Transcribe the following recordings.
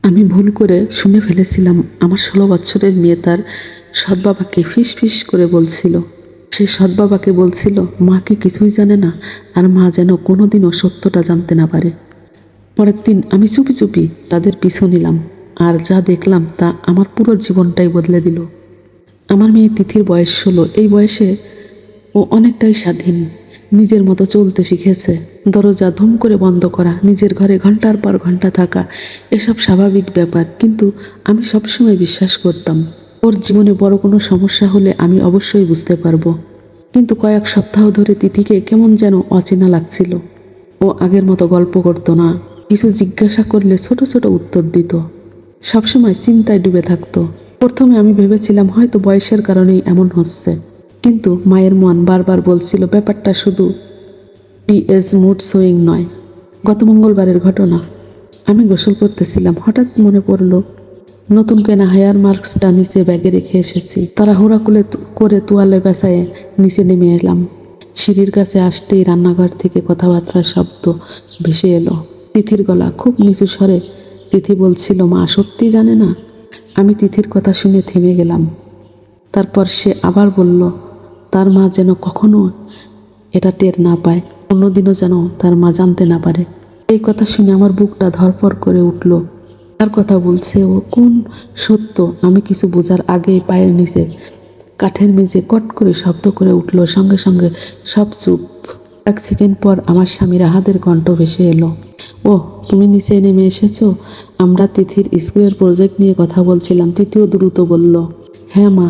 আমি ভুল করে শুনে ফেলেছিলাম আমার 16 বছরের মেয়ে তার সৎবাবাকে ফিস ফিস করে বলছিল। সে সৎবাবাকে বলছিল মা কি কিছুই জানে না, আর মা যেন কোনোদিনও সত্যটা জানতে না পারে। পরের দিন আমি চুপি চুপি তাদের পিছু নিলাম, আর যা দেখলাম তা আমার পুরো জীবনটাই বদলে দিল। আমার মেয়ে তিথির বয়স 16। এই বয়সে ও অনেকটাই স্বাধীন, নিজের মতো চলতে শিখেছে। দরজা ধুম করে বন্ধ করা, নিজের ঘরে ঘন্টার পর ঘন্টা থাকা, এসব স্বাভাবিক ব্যাপার। কিন্তু আমি সবসময় বিশ্বাস করতাম ওর জীবনে বড় কোনো সমস্যা হলে আমি অবশ্যই বুঝতে পারবো। কিন্তু কয়েক সপ্তাহ ধরে তিথিকে কেমন যেন অচেনা লাগছিল। ও আগের মতো গল্প করতো না, কিছু জিজ্ঞাসা করলে ছোট ছোট উত্তর দিত, সবসময় চিন্তায় ডুবে থাকতো। প্রথমে আমি ভেবেছিলাম হয়তো বয়সের কারণেই এমন হচ্ছে, কিন্তু মায়ের মন বারবার বলছিল ব্যাপারটা শুধু টিএস মুড সুইং নয়। গত মঙ্গলবারের ঘটনা, আমি গোসল করতেছিলাম, হঠাৎ মনে পড়লো নতুন কেনা হেয়ার মাস্কটা নিচে ব্যাগে রেখে এসেছি। তাড়াহুড়া করে তোয়ালে পেঁচায়ে নিচে নেমে এলাম। সিঁড়ির কাছে আসতেই রান্নাঘর থেকে কথাবার্তার শব্দ ভেসে এলো। তিথির গলা খুব নিচু স্বরে তিথি বলছিল মা সত্যি জানে না। আমি তিথির কথা শুনে থেমে গেলাম। তারপর সে আবার বলল তার মা যেন কখনো এটা টের না পায়, অন্যদিনও যেন তার মা জানতে না পারে। এই কথা শুনে আমার বুকটা ধড়ফড় করে উঠল। তার কথা বলছে ও কোন সত্য? আমি কিছু বোঝার আগেই পায়ের নিচে কাঠের মেঝে কট করে শব্দ করে উঠল। সঙ্গে সঙ্গে সব চুপ। 1 সেকেন্ড পর আমার স্বামী রাহাদের কণ্ঠ ভেসে এলো। ও তুমি নিচে নেমে এসেছো? আমরা তিথির স্কুলের প্রজেক্ট নিয়ে কথা বলছিলাম। তৃতীয় দ্রুত বলল, হ্যাঁ মা,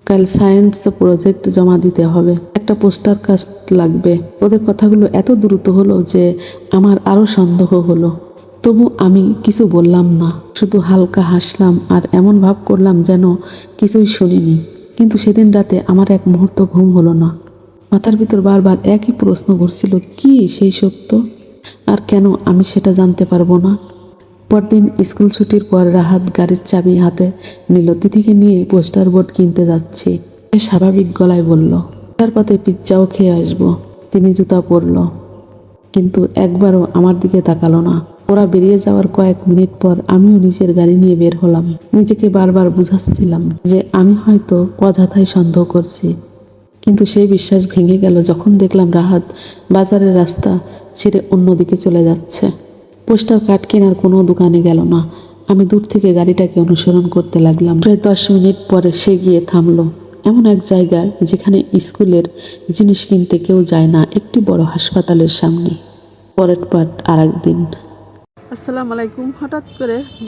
কাল সায়েন্স প্রজেক্ট জমা দিতে হবে, একটা পোস্টার কাস্ট লাগবে। ওদের কথাগুলো এত দ্রুত হলো যে আমার আরও সন্দেহ হলো। তবু আমি কিছু বললাম না, শুধু হালকা হাসলাম আর এমন ভাব করলাম যেন কিছুই শুনিনি। কিন্তু সেদিন রাতে আমার এক মুহূর্ত ঘুম হলো না। মাথার ভিতর বারবার একই প্রশ্ন ঘুরছিল, কি সেই সত্য, আর কেন আমি সেটা জানতে পারবো না। পরদিন স্কুল ছুটির পর রাহাত গাড়ির চাবি হাতে নিল। তিথিকে নিয়ে পোস্টার বোর্ড কিনতে যাচ্ছি, সে স্বাভাবিক গলায় বলল। তার পথে পিৎজাও খেয়ে আসবো। তিনি জুতা পরল, কিন্তু একবারও আমার দিকে তাকালো না। ওরা বেরিয়ে যাওয়ার কয়েক মিনিট পর আমিও নিজের গাড়ি নিয়ে বের হলাম। নিজেকে বারবার বুঝাচ্ছিলাম যে আমি হয়তো অযথাই সন্দেহ করছি, কিন্তু সেই বিশ্বাস ভেঙে গেল যখন দেখলাম রাহাত বাজারের রাস্তা ছেড়ে অন্যদিকে চলে যাচ্ছে। পোস্টার কার্ড কেনার কোনো দোকানে গেল না। আমি দূর থেকে গাড়িটাকে অনুসরণ করতে লাগলাম। প্রায় 10 মিনিট পরে সে গিয়ে থামলো এমন এক জায়গায় যেখানে স্কুলের জিনিস কিনতে কেউ যায় না, একটি বড় হাসপাতালের সামনে। পরের পার্ট আর একদিন। আসসালামু আলাইকুম। হঠাৎ করে